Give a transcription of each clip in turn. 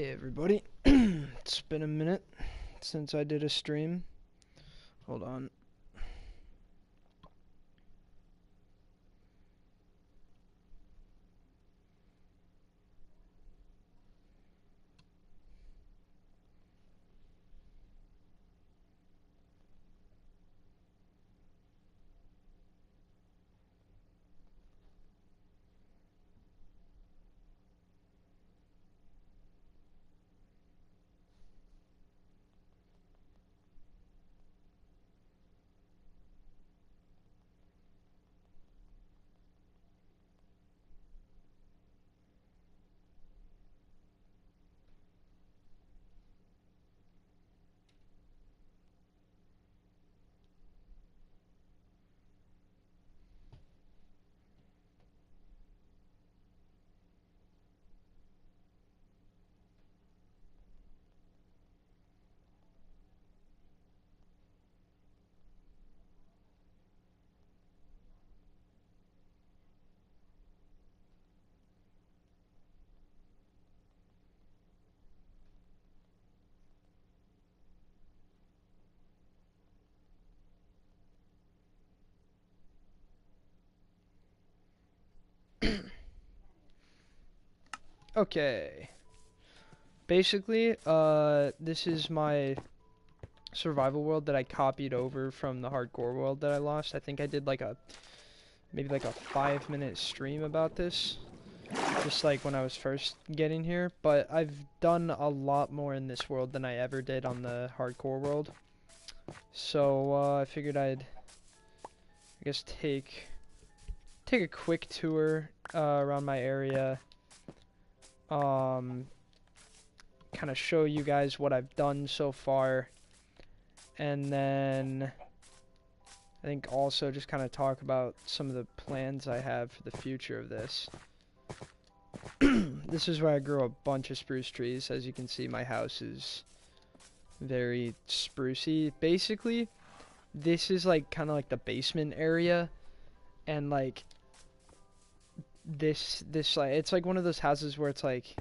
Hey everybody, it's been a minute since I did a stream. Hold on. Okay. Basically, this is my survival world that I copied over from the hardcore world that I lost. I think I did maybe like a 5-minute stream about this. Just like when I was first getting here. But I've done a lot more in this world than I ever did on the hardcore world. So, I figured I guess take a quick tour around my area. Kind of show you guys what I've done so far, and then I think also just kind of talk about some of the plans I have for the future of this. This is where I grew a bunch of spruce trees. As you can see, my house is very sprucey. Basically, this is like kind of like the basement area, and like this like it's like one of those houses where it's like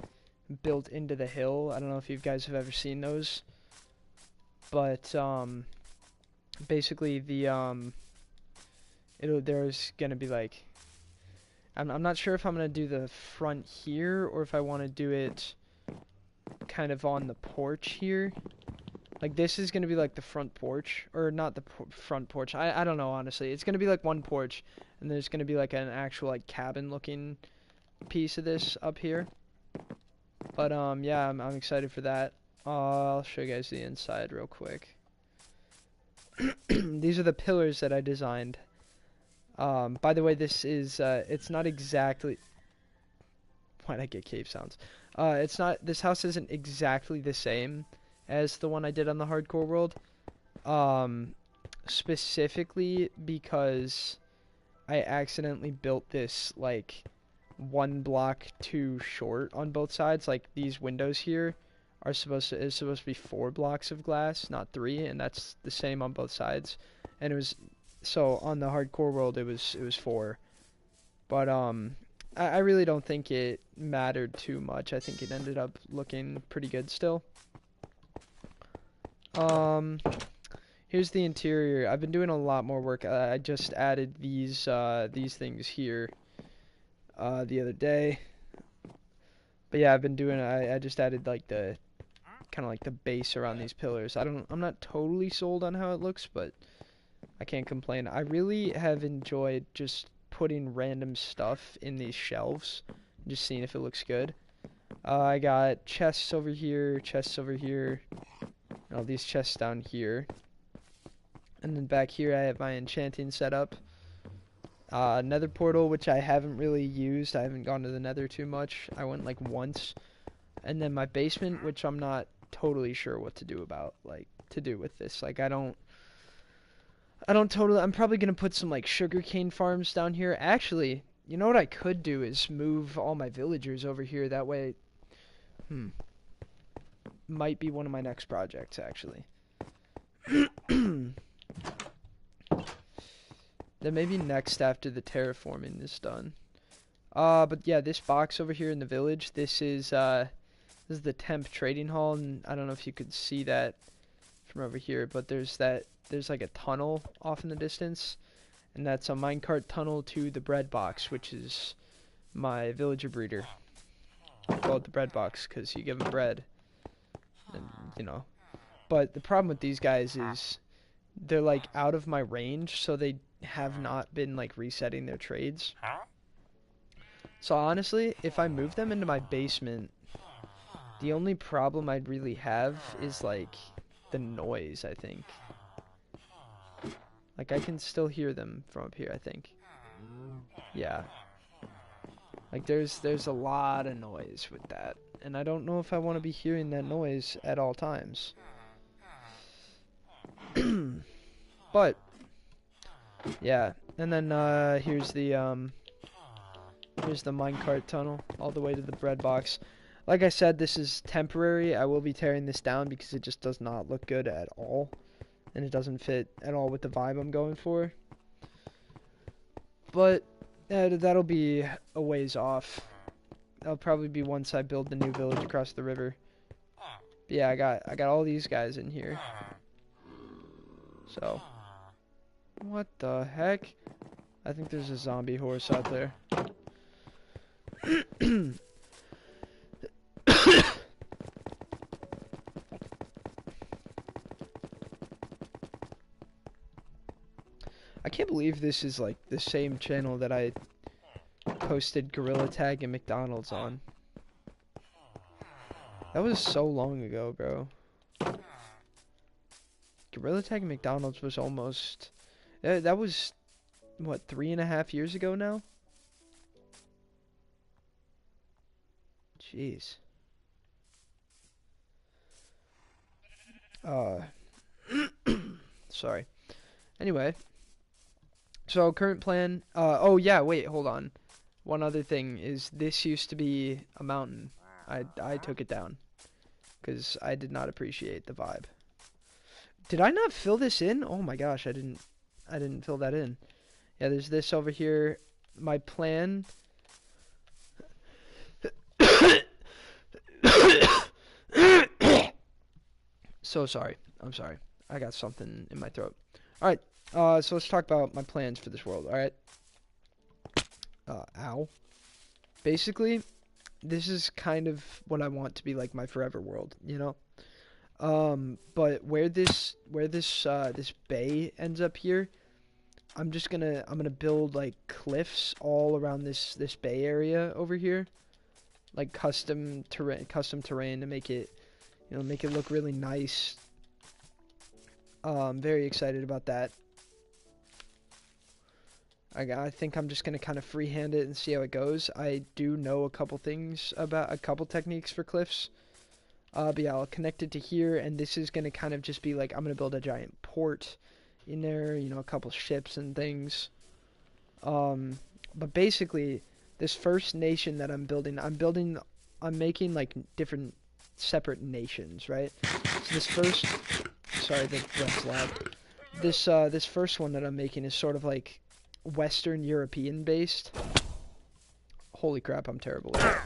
built into the hill. I don't know if you guys have ever seen those, but basically there's gonna be like I'm not sure if I'm gonna do the front here or if I want to do it kind of on the porch here. Like this is gonna be like the front porch, or not the front porch. I don't know, honestly. It's gonna be like one porch, and there's gonna be like an actual like cabin looking piece of this up here. But yeah, I'm excited for that. I'll show you guys the inside real quick. These are the pillars that I designed. By the way, this is it's not exactly. Why'd I get cave sounds? It's not. This house isn't exactly the same as the one I did on the hardcore world. Specifically because I accidentally built this like one block too short on both sides. Like these windows here are supposed to be 4 blocks of glass, not 3, and that's the same on both sides. And it was so on the hardcore world it was 4. But I really don't think it mattered too much. I think it ended up looking pretty good still. Here's the interior. I've been doing a lot more work. I just added these things here the other day. But yeah, I've been doing I just added like the kind of like the base around these pillars. I'm not totally sold on how it looks, but I can't complain. I really have enjoyed just putting random stuff in these shelves, just seeing if it looks good. I got chests over here, and all these chests down here. And then back here I have my enchanting setup. Nether portal, which I haven't really used. I haven't gone to the nether too much. I went like once. And then my basement, which I'm not totally sure what to do about, like, to do with this. Like, I'm probably gonna put some, like, sugarcane farms down here. Actually, you know what I could do is move all my villagers over here. That way, might be one of my next projects, actually. Then maybe next after the terraforming is done. But yeah, this box over here in the village, this is This is the temp trading hall, and I don't know if you could see that from over here, but there's like a tunnel off in the distance, and that's a minecart tunnel to the bread box, which is my villager breeder. I call it the bread box because you give them bread, and you know. But the problem with these guys is they're like out of my range, so they have not been like resetting their trades. So honestly, if I move them into my basement, the only problem I'd really have is like the noise, I think. Like I can still hear them from up here, I think. Yeah. Like there's a lot of noise with that, and I don't know if I want to be hearing that noise at all times. But yeah, and then here's the minecart tunnel all the way to the bread box. Like I said, this is temporary. I will be tearing this down because it just does not look good at all, and it doesn't fit at all with the vibe I'm going for. But that'll be a ways off. That'll probably be once I build the new village across the river. But yeah, I got all these guys in here. So, what the heck? I think there's a zombie horse out there. I can't believe this is like the same channel that I posted Gorilla Tag and McDonald's on. That was so long ago, bro. Gorilla Tag and McDonald's was almost... that was, what, 3.5 years ago now? Jeez. Sorry. Anyway. So, current plan... oh, yeah, wait, hold on. One other thing is this used to be a mountain. I took it down. Because I did not appreciate the vibe. Did I not fill this in? Oh my gosh, I didn't fill that in. Yeah, there's this over here. My plan... So sorry. I'm sorry. I got something in my throat. Alright, so let's talk about my plans for this world, alright? Ow. Basically, this is kind of what I want to be like my forever world, you know? But where this bay ends up here, I'm gonna build like cliffs all around this bay area over here, like custom terrain to make it, you know, make it look really nice. Very excited about that. I think I'm just gonna kind of freehand it and see how it goes. I do know a couple techniques for cliffs. But yeah, I'll connect it to here, and this is gonna kind of just be like, I'm gonna build a giant port in there, you know, a couple ships and things. But basically, this first nation that I'm making like different separate nations, right? So this first, sorry, that's loud. This first one that I'm making is sort of like Western European based. Holy crap, I'm terrible at it.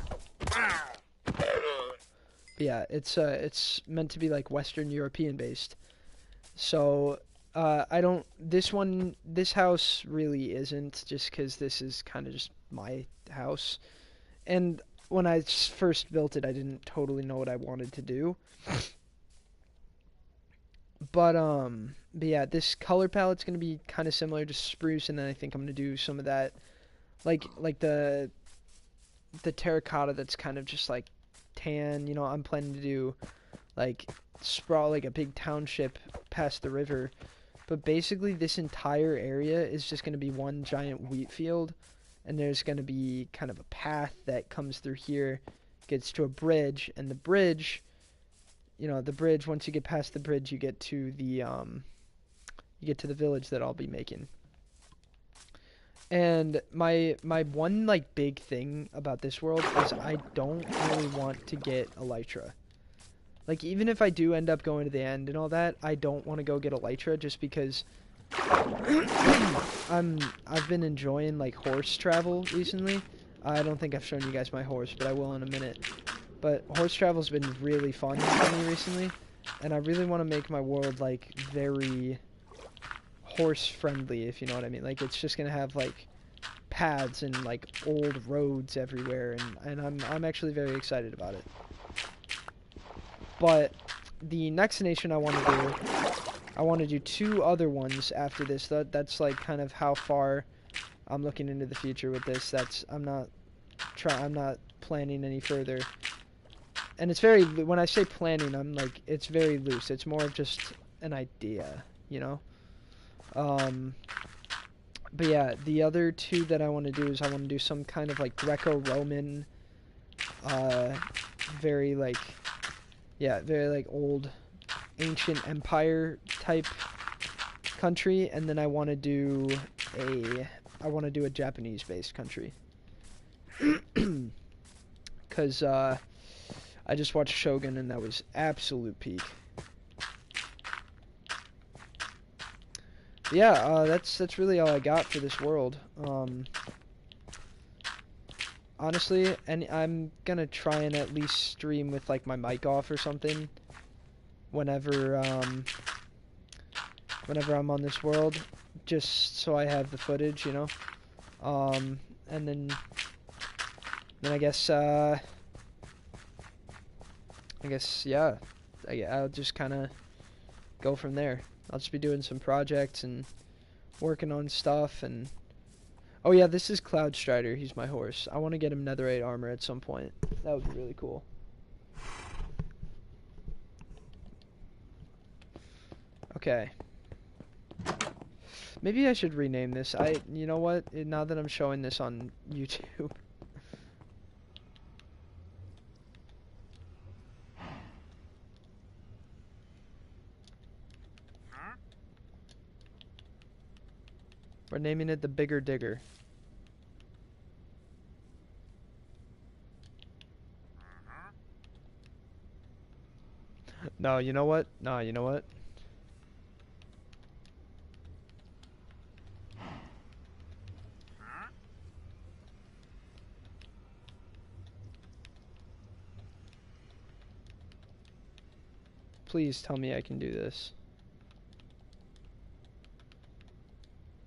But yeah, it's meant to be like Western European based. So this house really isn't, just because this is kind of just my house. And when I first built it, I didn't totally know what I wanted to do. But yeah, this color palette's gonna be kind of similar to spruce, and then I think I'm gonna do some of that, like the terracotta that's kind of just like tan. You know, I'm planning to do like sprawl like a big township past the river. But basically, this entire area is just gonna be one giant wheat field, and there's gonna be kind of a path that comes through here, gets to a bridge, and the bridge. You know, the bridge, once you get past the bridge, you get to the village that I'll be making. And my one like big thing about this world is I don't really want to get elytra. Like, even if I do end up going to the end and all that, I don't want to go get elytra, just because I've been enjoying like horse travel recently. I don't think I've shown you guys my horse, but I will in a minute. But horse travel's been really fun for me recently, and I really want to make my world like very horse friendly, if you know what I mean. Like it's just gonna have like paths and like old roads everywhere, and I'm actually very excited about it. But the next nation I want to do two other ones after this. That's like kind of how far I'm looking into the future with this. I'm not planning any further. And it's very, when I say planning, I'm like, it's very loose. It's more of just an idea, you know? Um, but yeah, the other two that I want to do is I want to do some kind of like Greco-Roman, uh, very like, yeah, very like old ancient empire type country, and then I want to do a Japanese based country. Cuz I just watched Shogun and that was absolute peak. Yeah, that's really all I got for this world. Honestly, and I'm gonna try and at least stream with like my mic off or something whenever whenever I'm on this world, just so I have the footage, you know. And then I guess yeah, I'll just kind of go from there. I'll just be doing some projects and working on stuff. And oh yeah, this is Cloud Strider. He's my horse. I want to get him netherite armor at some point. That would be really cool. Okay. Maybe I should rename this. You know what? Now that I'm showing this on YouTube. We're naming it the Bigger Digger. No, you know what? No, you know what? Please tell me I can do this.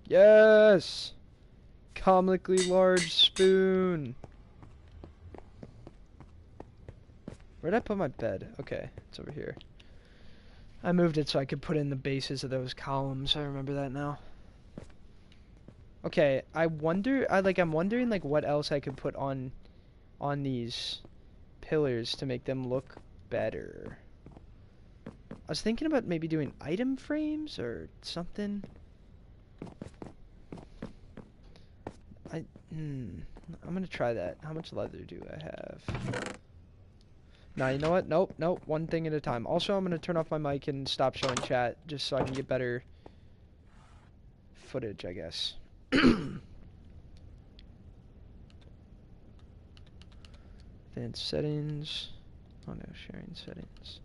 Yes! Comically large spoon. Where'd I put my bed? Okay, it's over here. I moved it so I could put in the bases of those columns. I remember that now. Okay, I'm wondering like what else I could put on these pillars to make them look better. I was thinking about maybe doing item frames or something. I'm gonna try that. How much leather do I have? Nah, you know what? Nope, nope. One thing at a time. Also, I'm gonna turn off my mic and stop showing chat just so I can get better footage, I guess. Advanced settings. Oh no, sharing settings.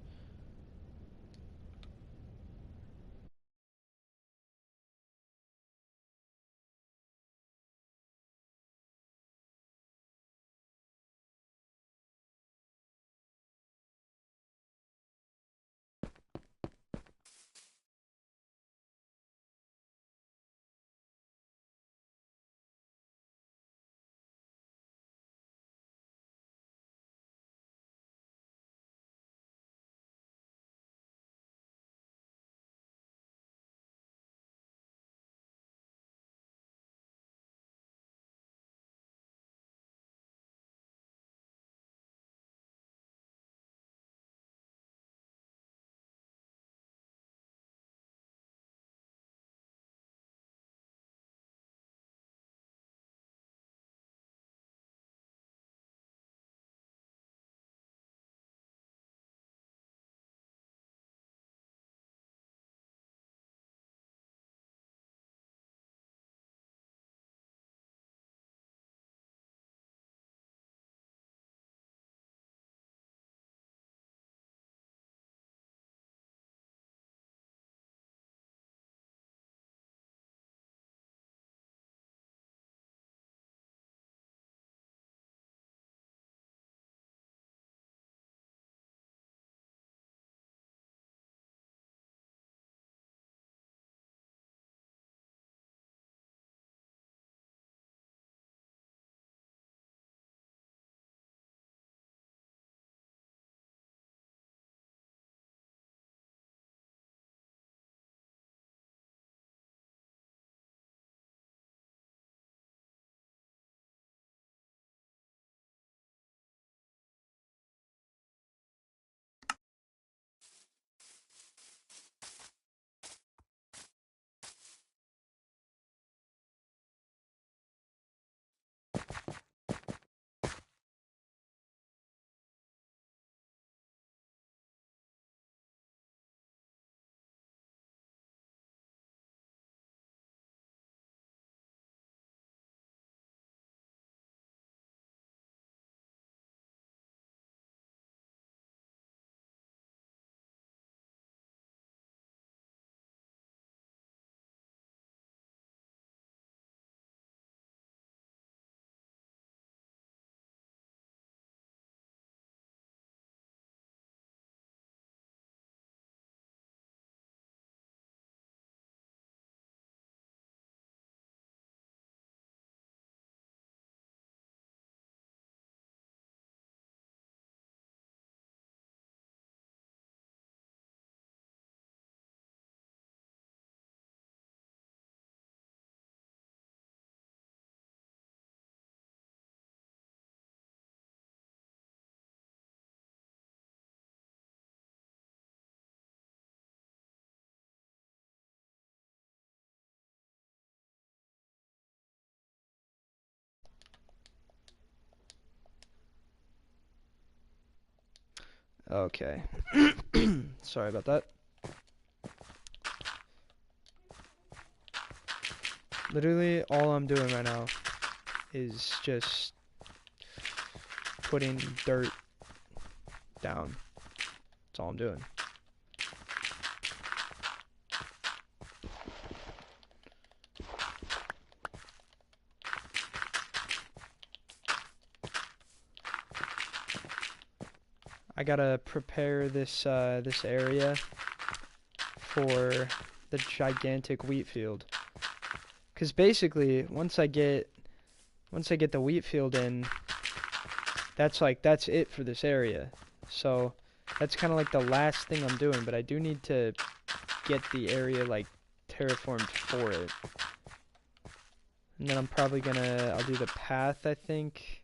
Okay. Sorry about that. Literally, all I'm doing right now is just putting dirt down. That's all I'm doing. I gotta prepare this this area for the gigantic wheat field. 'Cause basically, once I get the wheat field in, that's it for this area. So that's kind of like the last thing I'm doing, but I do need to get the area like terraformed for it. And then I'm probably I'll do the path, I think.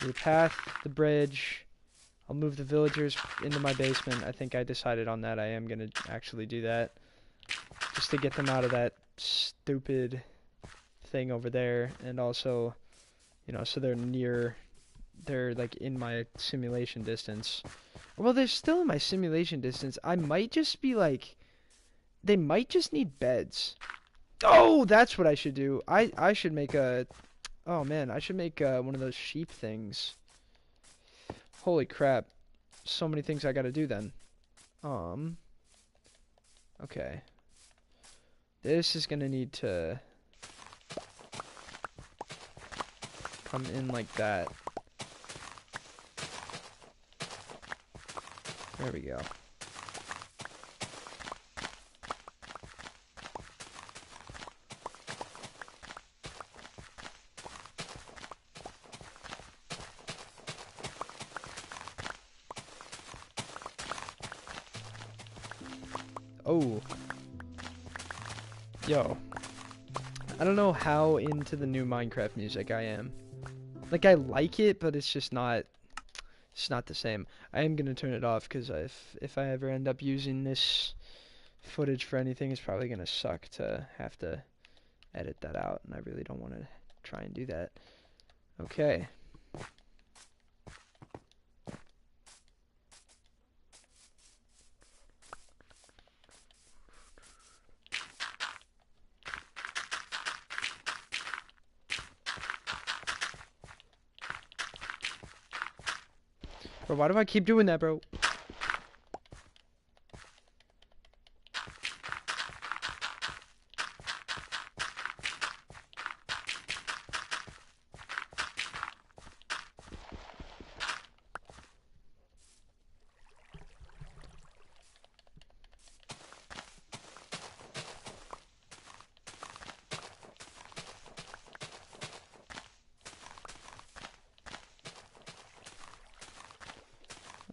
The path, the bridge. I'll move the villagers into my basement. I think I decided on that. I am gonna actually do that. Just to get them out of that stupid thing over there. And also, you know, so they're like in my simulation distance. Well, they're still in my simulation distance. I might just be like, they might just need beds. Oh, that's what I should do. I should make a, oh man, I should make one of those sheep things. Holy crap. So many things I gotta do then. Okay. This is gonna need to come in like that. There we go. Oh. Yo. I don't know how into the new Minecraft music I am. Like, I like it, but it's just not... It's not the same. I am gonna turn it off, because if I ever end up using this footage for anything, it's probably gonna suck to have to edit that out, and I really don't want to try and do that. Okay. Bro, why do I keep doing that, bro?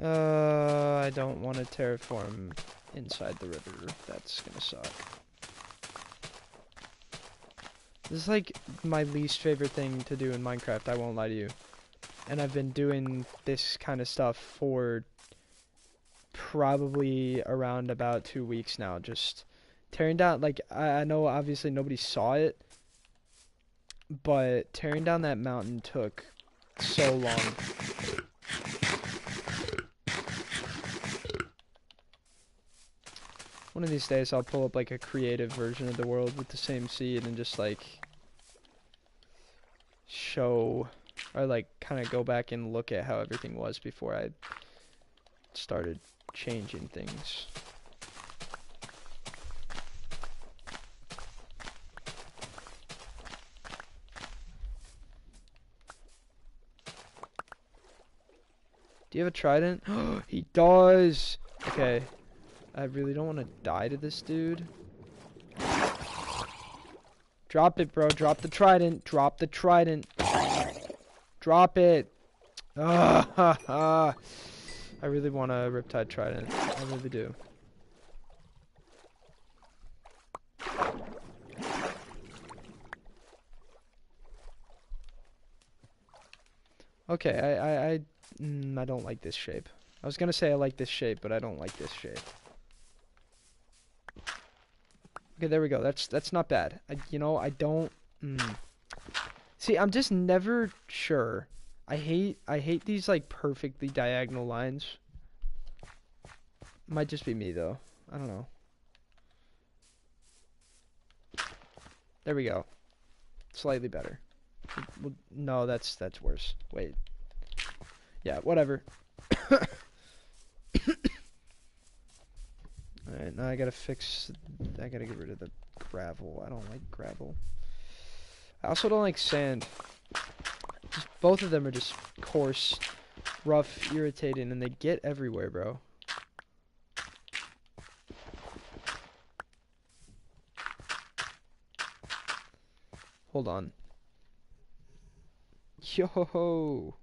I don't want to terraform inside the river. That's gonna suck. This is like my least favorite thing to do in Minecraft, I won't lie to you. And I've been doing this kind of stuff for probably around about 2 weeks now. Just tearing down, like, I know obviously nobody saw it, but tearing down that mountain took so long. One of these days I'll pull up like a creative version of the world with the same seed and just like show or like kind of go back and look at how everything was before I started changing things. Do you have a trident? He does! Okay. I really don't want to die to this dude. Drop it, bro. Drop the trident. Drop the trident. Drop it. I really want a Riptide trident. I really do. Okay, I don't like this shape. I was gonna say I like this shape, but I don't like this shape. Okay, there we go. That's not bad. You know, I don't. See, I'm just never sure. I hate these like perfectly diagonal lines. Might just be me though. I don't know. There we go. Slightly better. Well, no, that's worse. Wait. Yeah, whatever. Alright, now I gotta I gotta get rid of the gravel. I don't like gravel. I also don't like sand. Both of them are just coarse, rough, irritating, and they get everywhere, bro. Hold on. Yo!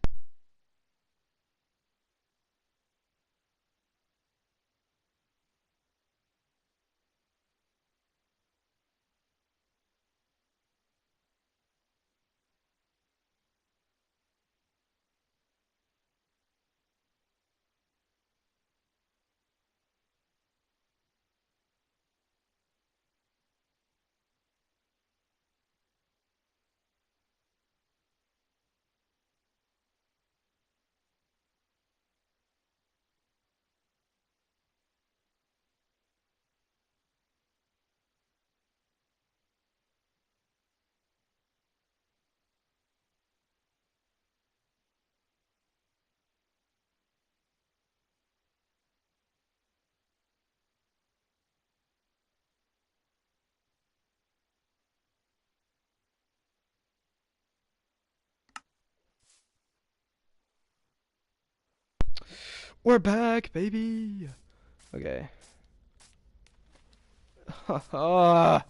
We're back, baby! Okay. I'm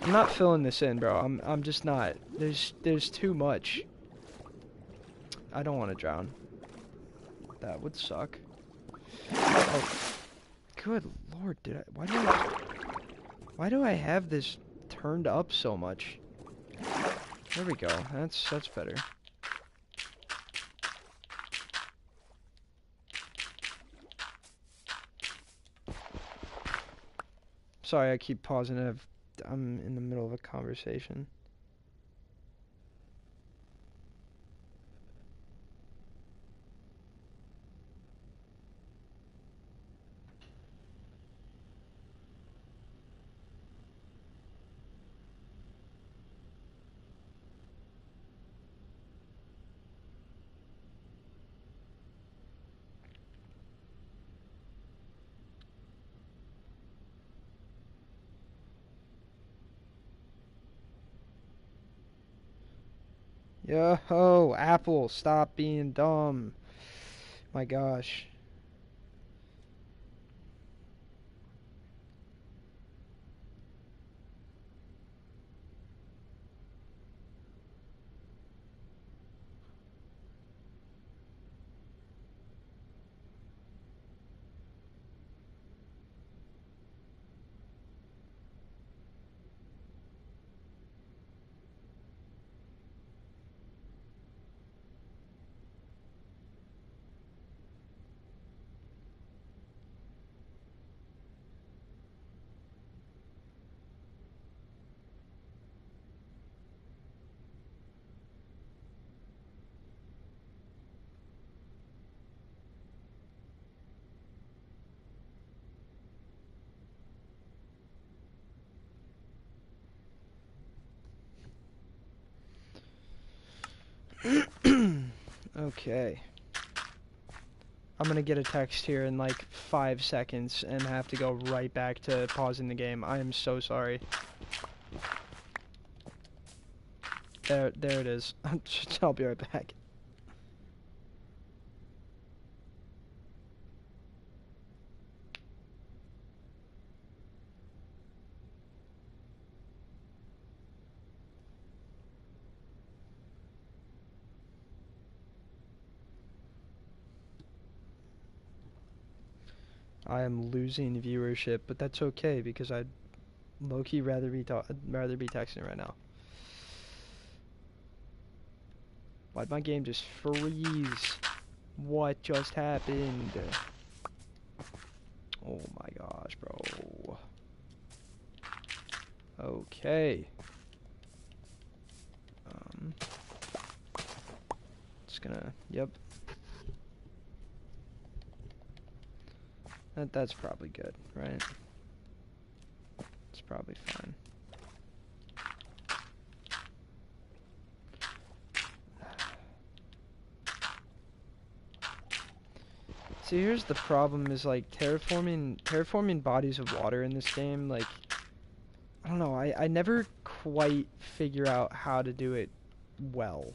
not filling this in, bro. I'm just not. There's too much. I don't want to drown. That would suck. Oh, good lord, why do I have this turned up so much? There we go. That's better. Sorry, I keep pausing. I'm in the middle of a conversation. Yo, Apple, stop being dumb. My gosh. Okay. I'm gonna get a text here in like 5 seconds and have to go right back to pausing the game. I am so sorry. There it is. I'll be right back. I am losing viewership, but that's okay because I'd low-key rather be texting right now. Why'd my game just freeze? What just happened? Oh my gosh, bro. Okay. Just gonna, yep. That's probably good, right? It's probably fine. See, here's the problem is like terraforming bodies of water in this game, like I don't know, I never quite figure out how to do it well.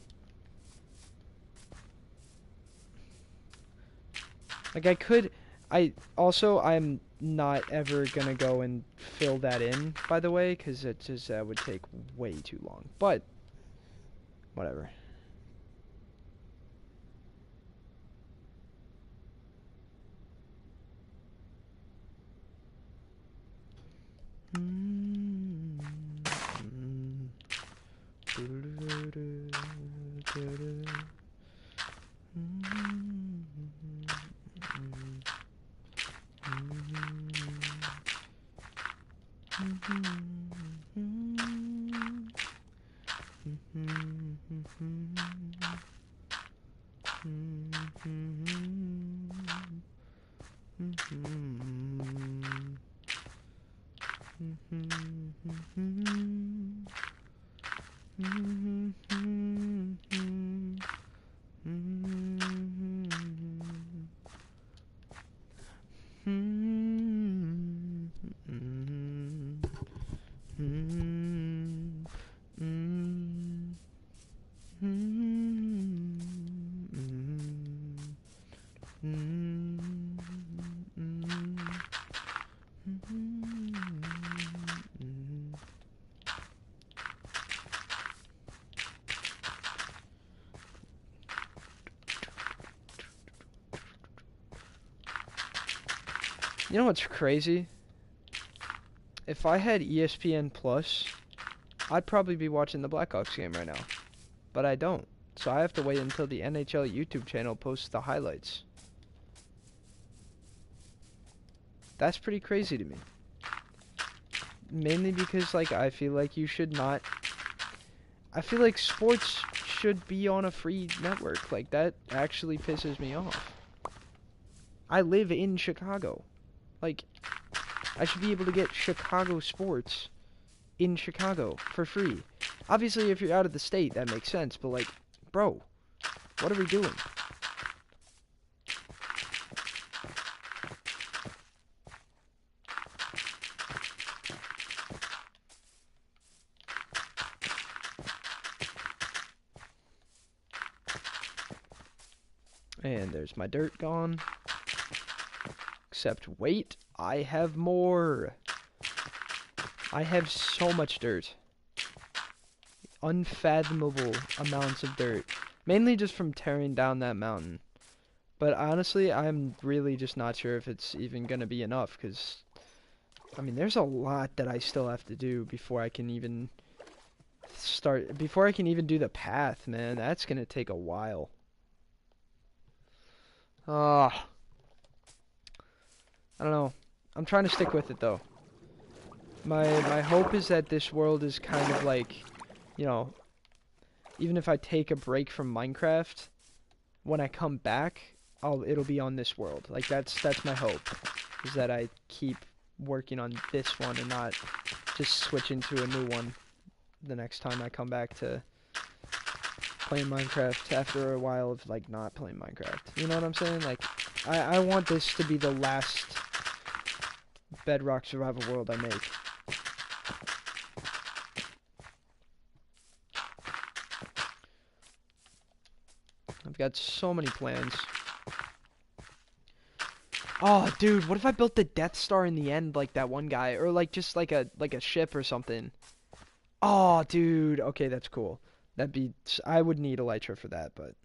Like I'm not ever gonna go and fill that in, by the way, because it just would take way too long. But whatever. You know what's crazy? If I had ESPN Plus, I'd probably be watching the Blackhawks game right now. But I don't. So I have to wait until the NHL YouTube channel posts the highlights. That's pretty crazy to me. Mainly because, like, I feel like you should not... I feel like sports should be on a free network. Like, that actually pisses me off. I live in Chicago. Like, I should be able to get Chicago sports in Chicago for free. Obviously, if you're out of the state, that makes sense. But, like, bro, what are we doing? And there's my dirt gone. Except, wait, I have more. I have so much dirt. Unfathomable amounts of dirt. Mainly just from tearing down that mountain. But honestly, I'm really just not sure if it's even gonna be enough, because, I mean, there's a lot that I still have to do before I can even before I can even do the path, man. That's gonna take a while. Ah. I don't know. I'm trying to stick with it, though. My hope is that this world is kind of like, you know, even if I take a break from Minecraft, when I come back, it'll be on this world. Like, that's my hope, is that I keep working on this one and not just switching to a new one the next time I come back to playing Minecraft after a while of, like, not playing Minecraft. You know what I'm saying? Like, I want this to be the last Bedrock survival world I make. I've got so many plans. Oh, dude, what if I built the Death Star in the end like that one guy? Or like just like a ship or something. Oh, dude. Okay, that's cool. I would need Elytra for that, but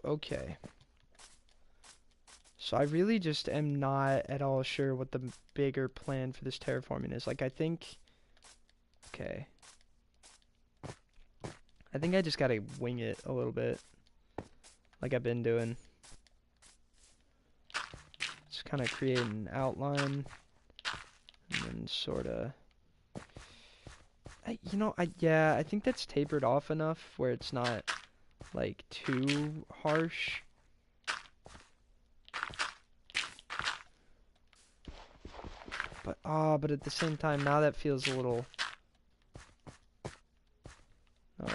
Okay. So I really just am not at all sure what the bigger plan for this terraforming is. Like, I think... Okay. I think I just gotta wing it a little bit. Like I've been doing. Just kind of create an outline. And then sort of... yeah, I think that's tapered off enough where it's not, like, too harsh. But at the same time, now that feels a little...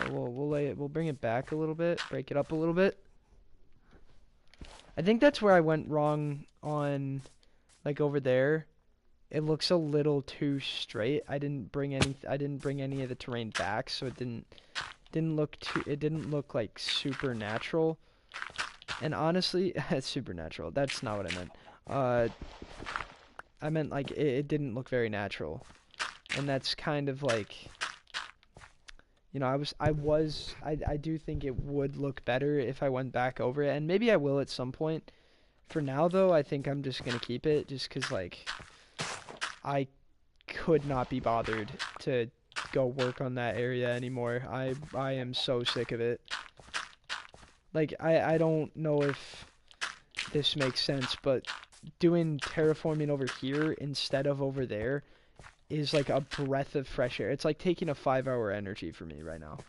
we'll bring it back a little bit, break it up a little bit. I think that's where I went wrong on, like, over there. It looks a little too straight. I didn't bring any of the terrain back, so it didn't look like supernatural. And honestly, it's supernatural. That's not what I meant. I meant like it didn't look very natural. And that's kind of like, you know, I do think it would look better if I went back over it, and maybe I will at some point. For now though, I think I'm just gonna keep it just 'cause like I could not be bothered to go work on that area anymore. I am so sick of it. Like I don't know if this makes sense, but doing terraforming over here instead of over there is like a breath of fresh air. It's like taking a 5-hour energy for me right now.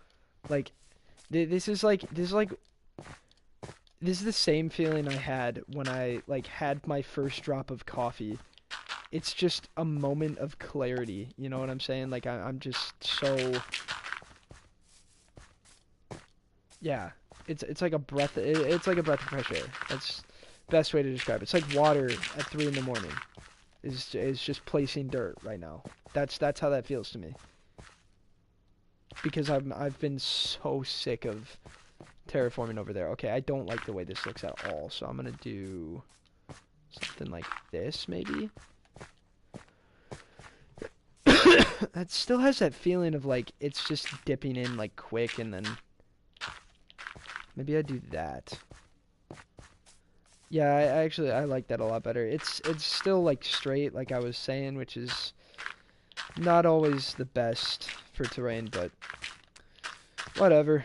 Like this is the same feeling I had when I like had my first drop of coffee. It's just a moment of clarity, you know what I'm saying? Like I'm just so, yeah. It's like a breath. It's like a breath of fresh air. That's the best way to describe it. It's like water at 3 in the morning. Is just placing dirt right now. That's how that feels to me. Because I've been so sick of terraforming over there. Okay, I don't like the way this looks at all, so I'm gonna do something like this maybe. That still has that feeling of like it's just dipping in like quick, and then maybe I do that. Yeah, I like that a lot better. It's still like straight like I was saying, which is not always the best for terrain, but whatever.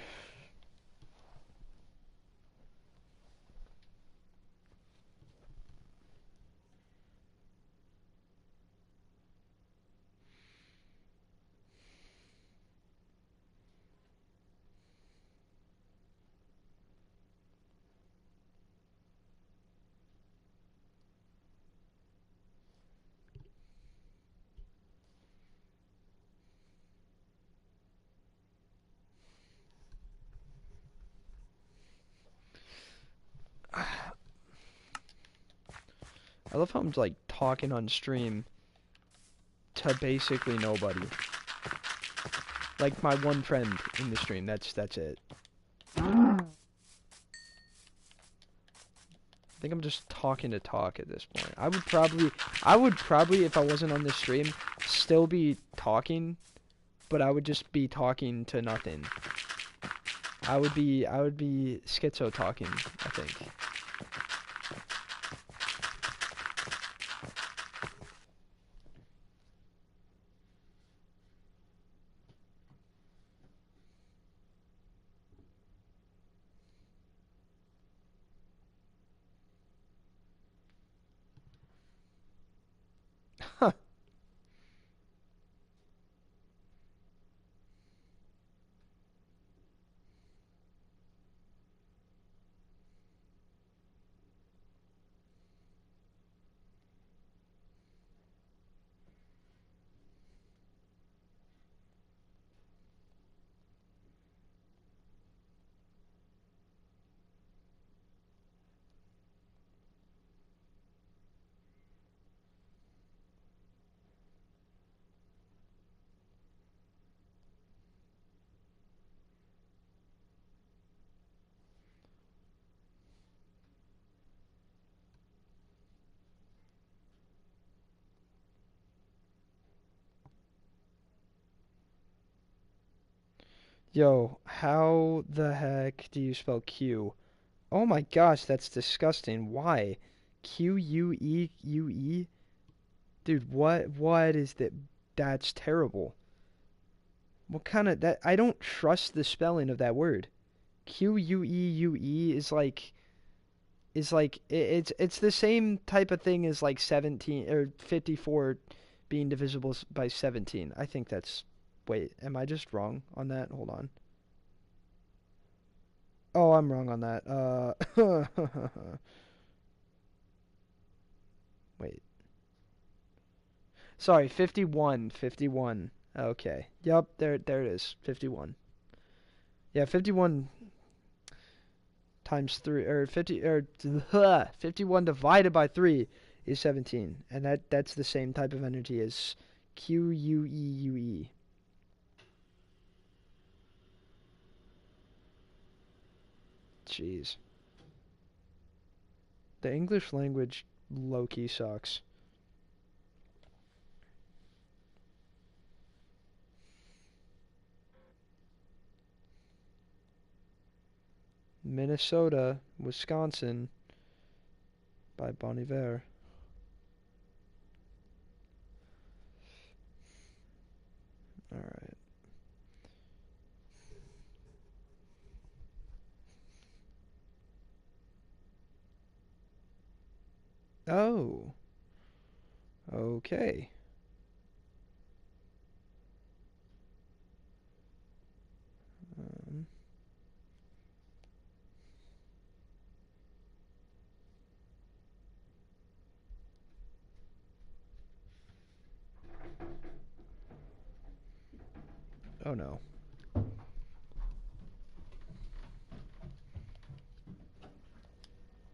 I love how I'm like talking on stream to basically nobody. Like my one friend in the stream. That's it. I think I'm just talking to talk at this point. I would probably if I wasn't on this stream still be talking, but I would just be talking to nothing. I would be schizo talking, I think. Huh. Yo, how the heck do you spell Q? Oh my gosh, that's disgusting. Why? Queue? Dude, what is that? That's terrible. What kind of that? I don't trust the spelling of that word. Queue it's the same type of thing as like 17 or 54 being divisible by 17. I think that's wait, am I just wrong on that? Hold on. Oh, I'm wrong on that. Wait. Sorry, 51. 51. Okay. Yep, there it is. 51. Yeah, 51 times 3 or 50 or 51 divided by 3 is 17. And that's the same type of energy as Queue. Jeez. The English language low-key sucks. Minnesota, Wisconsin by Bon Iver. Alright. Oh. Okay. Um, oh no.